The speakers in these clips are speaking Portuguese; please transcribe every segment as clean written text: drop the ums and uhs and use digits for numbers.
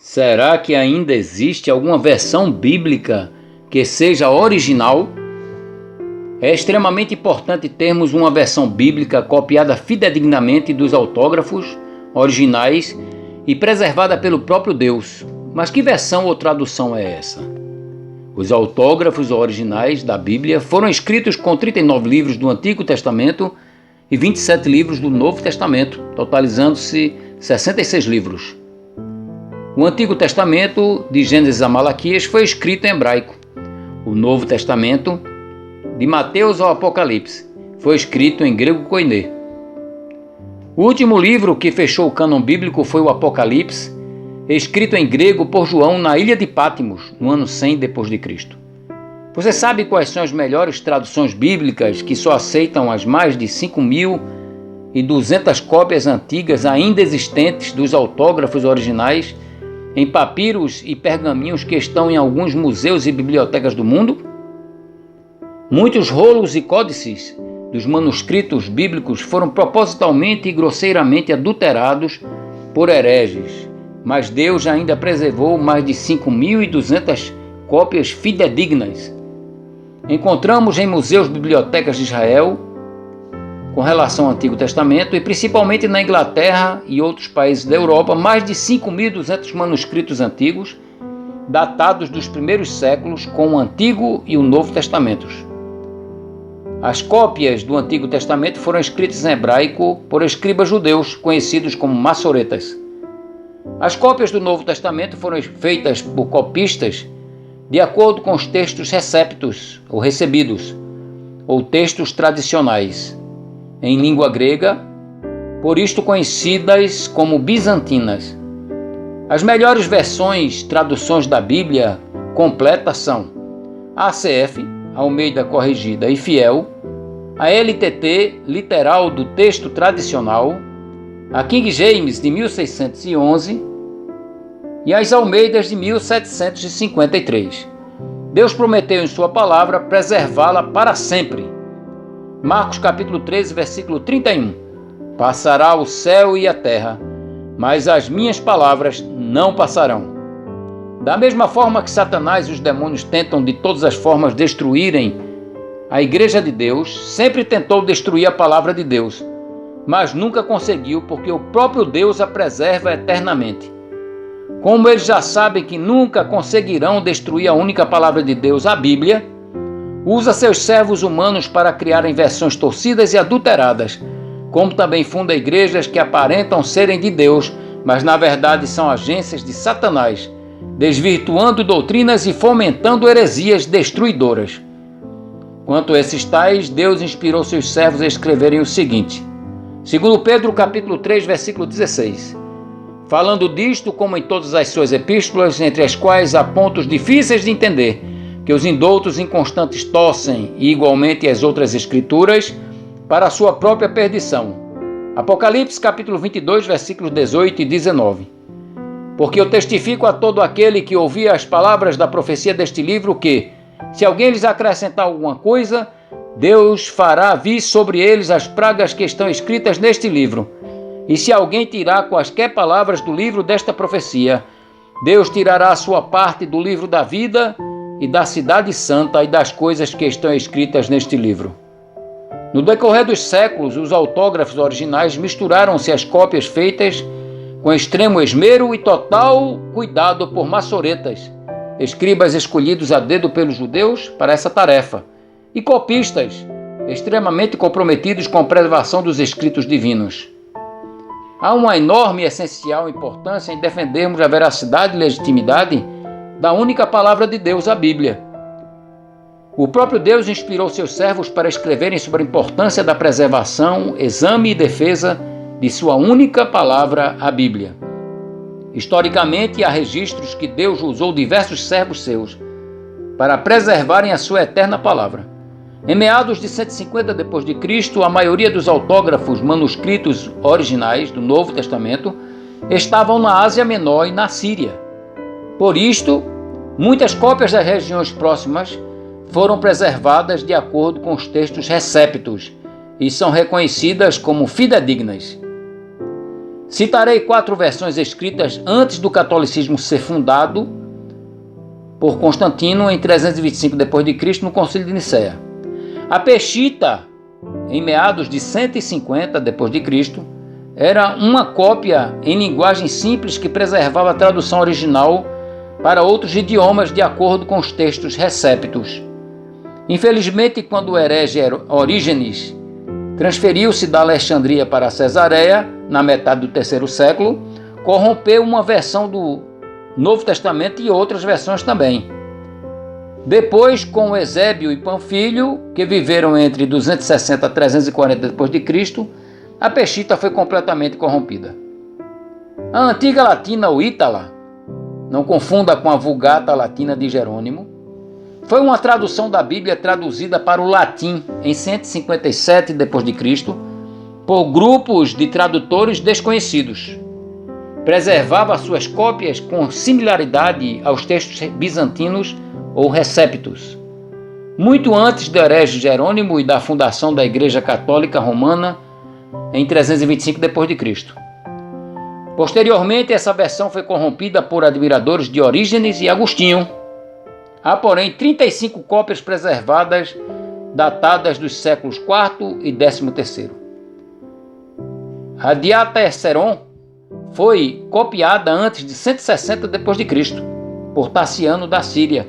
Será que ainda existe alguma versão bíblica que seja original? É extremamente importante termos uma versão bíblica copiada fidedignamente dos autógrafos originais e preservada pelo próprio Deus. Mas que versão ou tradução é essa? Os autógrafos originais da Bíblia foram escritos com 39 livros do Antigo Testamento e 27 livros do Novo Testamento, totalizando-se 66 livros. O Antigo Testamento, de Gênesis a Malaquias, foi escrito em hebraico. O Novo Testamento, de Mateus ao Apocalipse, foi escrito em grego koiné. O último livro que fechou o cânon bíblico foi o Apocalipse, escrito em grego por João na ilha de Patmos, no ano 100 d.C. Você sabe quais são as melhores traduções bíblicas que só aceitam as mais de 5.200 cópias antigas ainda existentes dos autógrafos originais em papiros e pergaminhos que estão em alguns museus e bibliotecas do mundo? Muitos rolos e códices dos manuscritos bíblicos foram propositalmente e grosseiramente adulterados por hereges, mas Deus ainda preservou mais de 5.200 cópias fidedignas. Encontramos em museus e bibliotecas de Israel, com relação ao Antigo Testamento, e principalmente na Inglaterra e outros países da Europa, mais de 5.200 manuscritos antigos, datados dos primeiros séculos com o Antigo e o Novo Testamentos. As cópias do Antigo Testamento foram escritas em hebraico por escribas judeus, conhecidos como massoretas. As cópias do Novo Testamento foram feitas por copistas de acordo com os textos receptos ou recebidos, ou textos tradicionais, em língua grega, por isto conhecidas como bizantinas. As melhores versões, traduções da Bíblia completa são a ACF, Almeida Corrigida e Fiel, a LTT, literal do texto tradicional, a King James de 1611 e as Almeidas de 1753. Deus prometeu em sua palavra preservá-la para sempre. Marcos capítulo 13, versículo 31. Passará o céu e a terra, mas as minhas palavras não passarão. Da mesma forma que Satanás e os demônios tentam de todas as formas destruírem a Igreja de Deus, sempre tentou destruir a palavra de Deus, mas nunca conseguiu, porque o próprio Deus a preserva eternamente. Como eles já sabem que nunca conseguirão destruir a única palavra de Deus, a Bíblia, usa seus servos humanos para criarem versões torcidas e adulteradas, como também funda igrejas que aparentam serem de Deus, mas na verdade são agências de Satanás, desvirtuando doutrinas e fomentando heresias destruidoras. Quanto a esses tais, Deus inspirou seus servos a escreverem o seguinte, segundo Pedro capítulo 3, versículo 16. Falando disto, como em todas as suas epístolas, entre as quais há pontos difíceis de entender, que os indoutos inconstantes torcem, e igualmente as outras escrituras, para a sua própria perdição. Apocalipse capítulo 22, versículos 18 e 19. Porque eu testifico a todo aquele que ouvir as palavras da profecia deste livro que, se alguém lhes acrescentar alguma coisa, Deus fará vir sobre eles as pragas que estão escritas neste livro. E se alguém tirar quaisquer palavras do livro desta profecia, Deus tirará a sua parte do livro da vida e da cidade santa e das coisas que estão escritas neste livro. No decorrer dos séculos, os autógrafos originais misturaram-se às cópias feitas com extremo esmero e total cuidado por massoretas, escribas escolhidos a dedo pelos judeus para essa tarefa, e copistas extremamente comprometidos com a preservação dos escritos divinos. Há uma enorme e essencial importância em defendermos a veracidade e legitimidade da única palavra de Deus, a Bíblia. O próprio Deus inspirou seus servos para escreverem sobre a importância da preservação, exame e defesa de sua única palavra, a Bíblia. Historicamente, há registros que Deus usou diversos servos seus para preservarem a sua eterna palavra. Em meados de 150 d.C., a maioria dos autógrafos manuscritos originais do Novo Testamento estavam na Ásia Menor e na Síria. Por isto, muitas cópias das regiões próximas foram preservadas de acordo com os textos receptos e são reconhecidas como fidedignas. Citarei 4 versões escritas antes do catolicismo ser fundado por Constantino em 325 d.C. no Concílio de Nicéia. A Peshitta, em meados de 150 d.C., era uma cópia em linguagem simples que preservava a tradução original para outros idiomas de acordo com os textos receptos. Infelizmente, quando o herege Orígenes transferiu-se da Alexandria para Cesareia, na metade do terceiro século, corrompeu uma versão do Novo Testamento e outras versões também. Depois, com Eusébio e Panfilho, que viveram entre 260 a 340 d.C., a Peshitta foi completamente corrompida. A antiga latina ou Ítala, não confunda com a Vulgata latina de Jerônimo, foi uma tradução da Bíblia traduzida para o latim em 157 d.C. por grupos de tradutores desconhecidos. Preservava suas cópias com similaridade aos textos bizantinos ou receptos. Muito antes do herege Jerônimo e da fundação da Igreja Católica Romana em 325 d.C. Posteriormente, essa versão foi corrompida por admiradores de Orígenes e Agostinho. Há, porém, 35 cópias preservadas, datadas dos séculos IV e XIII. A Diatessaron foi copiada antes de 160 d.C. por Taciano da Síria,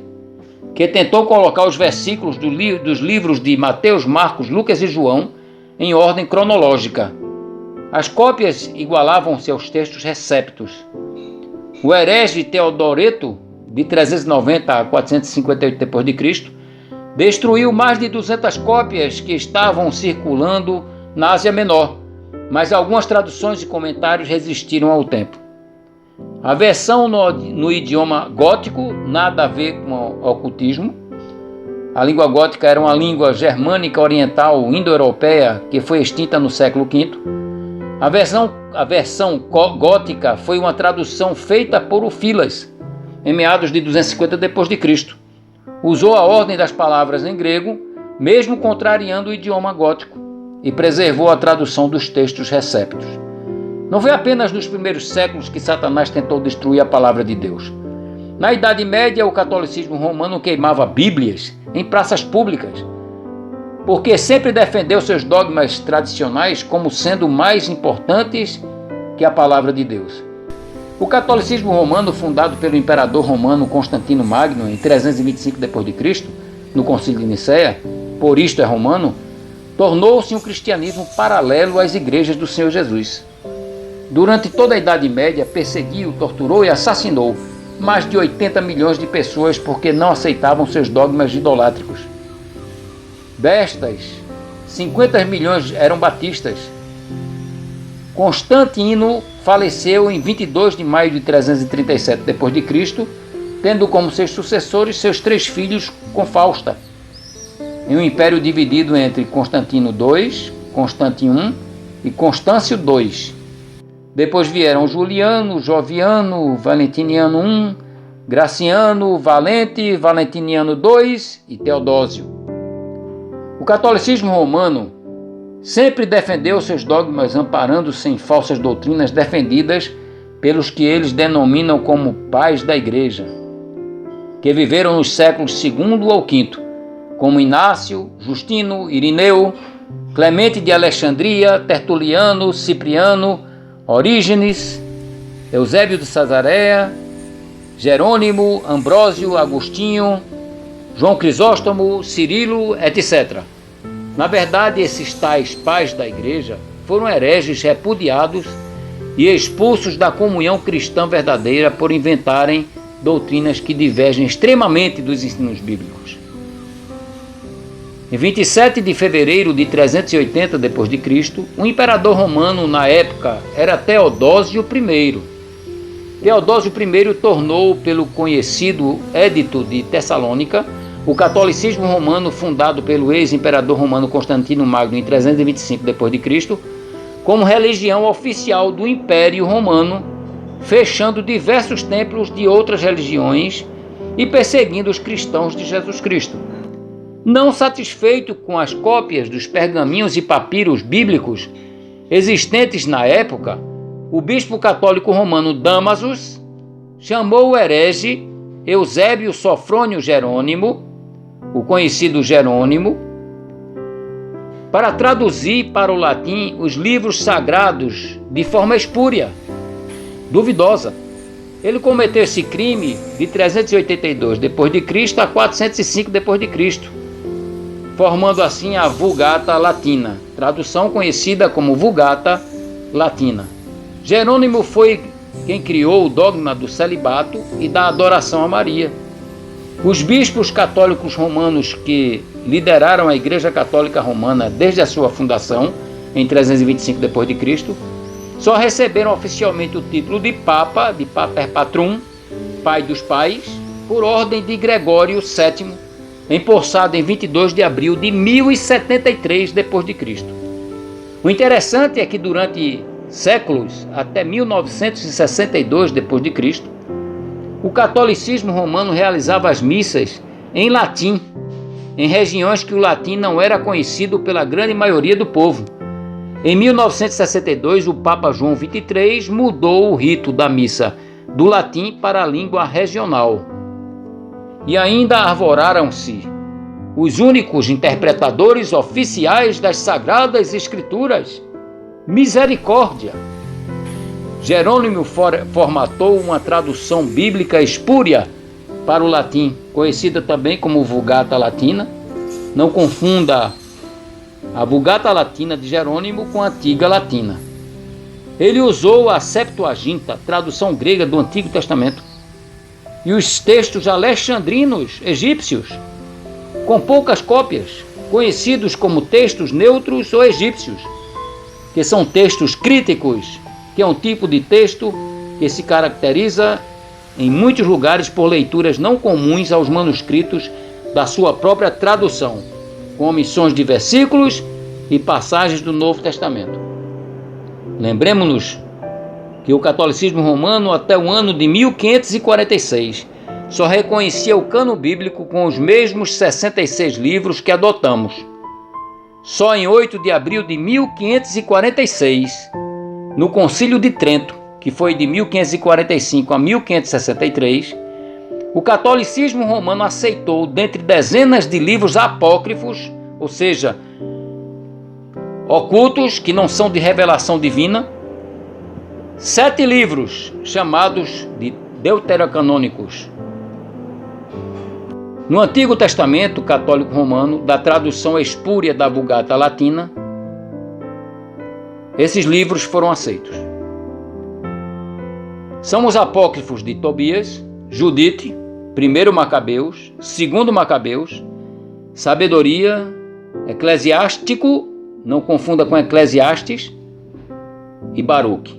que tentou colocar os versículos dos livros de Mateus, Marcos, Lucas e João em ordem cronológica. As cópias igualavam-se aos textos receptos. O herege Teodoreto, de 390 a 458 d.C., destruiu mais de 200 cópias que estavam circulando na Ásia Menor, mas algumas traduções e comentários resistiram ao tempo. A versão no idioma gótico, nada a ver com o ocultismo. A língua gótica era uma língua germânica oriental indo-europeia que foi extinta no século V. A versão gótica foi uma tradução feita por Filas, em meados de 250 d.C. Usou a ordem das palavras em grego, mesmo contrariando o idioma gótico, e preservou a tradução dos textos receptos. Não foi apenas nos primeiros séculos que Satanás tentou destruir a palavra de Deus. Na Idade Média, o catolicismo romano queimava bíblias em praças públicas, porque sempre defendeu seus dogmas tradicionais como sendo mais importantes que a palavra de Deus. O catolicismo romano, fundado pelo imperador romano Constantino Magno em 325 d.C., no Concílio de Nicéia, por isto é romano, tornou-se um cristianismo paralelo às igrejas do Senhor Jesus. Durante toda a Idade Média, perseguiu, torturou e assassinou mais de 80 milhões de pessoas porque não aceitavam seus dogmas idolátricos. Destas, 50 milhões eram batistas. Constantino faleceu em 22 de maio de 337 d.C., tendo como seus sucessores seus 3 filhos com Fausta, em um império dividido entre Constantino II, Constantino I e Constâncio II. Depois vieram Juliano, Joviano, Valentiniano I, Graciano, Valente, Valentiniano II e Teodósio. O catolicismo romano sempre defendeu seus dogmas amparando-se em falsas doutrinas defendidas pelos que eles denominam como pais da Igreja, que viveram nos séculos II ao V, como Inácio, Justino, Irineu, Clemente de Alexandria, Tertuliano, Cipriano, Orígenes, Eusébio de Cesareia, Jerônimo, Ambrósio, Agostinho, João Crisóstomo, Cirilo, etc. Na verdade, esses tais pais da Igreja foram hereges repudiados e expulsos da comunhão cristã verdadeira por inventarem doutrinas que divergem extremamente dos ensinos bíblicos. Em 27 de fevereiro de 380 d.C., o imperador romano na época era Teodósio I. Teodósio I tornou, pelo conhecido Edito de Tessalônica, o catolicismo romano fundado pelo ex-imperador romano Constantino Magno em 325 d.C., como religião oficial do Império Romano, fechando diversos templos de outras religiões e perseguindo os cristãos de Jesus Cristo. Não satisfeito com as cópias dos pergaminhos e papiros bíblicos existentes na época, o bispo católico romano Damasus chamou o herege Eusébio Sofrônio Jerônimo, o conhecido Jerônimo, para traduzir para o latim os livros sagrados de forma espúria, duvidosa. Ele cometeu esse crime de 382 d.C. a 405 d.C., formando assim a Vulgata Latina, tradução conhecida como Vulgata Latina. Jerônimo foi quem criou o dogma do celibato e da adoração a Maria. Os bispos católicos romanos que lideraram a Igreja Católica Romana desde a sua fundação, em 325 d.C., só receberam oficialmente o título de Papa, de Pater Patrum, Pai dos Pais, por ordem de Gregório VII, empossado em 22 de abril de 1073 d.C. O interessante é que durante séculos, até 1962 d.C., o catolicismo romano realizava as missas em latim, em regiões que o latim não era conhecido pela grande maioria do povo. Em 1962, o Papa João XXIII mudou o rito da missa do latim para a língua regional. E ainda arvoraram-se os únicos interpretadores oficiais das Sagradas Escrituras. Misericórdia! Jerônimo formatou uma tradução bíblica espúria para o latim, conhecida também como Vulgata Latina. Não confunda a Vulgata Latina de Jerônimo com a Antiga Latina. Ele usou a Septuaginta, tradução grega do Antigo Testamento, e os textos alexandrinos egípcios, com poucas cópias, conhecidos como textos neutros ou egípcios, que são textos críticos, que é um tipo de texto que se caracteriza em muitos lugares por leituras não comuns aos manuscritos da sua própria tradução, com omissões de versículos e passagens do Novo Testamento. Lembremos-nos que o catolicismo romano, até o ano de 1546, só reconhecia o cânon bíblico com os mesmos 66 livros que adotamos. Só em 8 de abril de 1546, no Concílio de Trento, que foi de 1545 a 1563, o catolicismo romano aceitou, dentre dezenas de livros apócrifos, ou seja, ocultos, que não são de revelação divina, 7 livros chamados de deuterocanônicos. No Antigo Testamento católico romano, da tradução espúria da Vulgata Latina, esses livros foram aceitos. São os apócrifos de Tobias, Judite, 1 Macabeus, 2 Macabeus, Sabedoria, Eclesiástico, não confunda com Eclesiastes, e Baruque.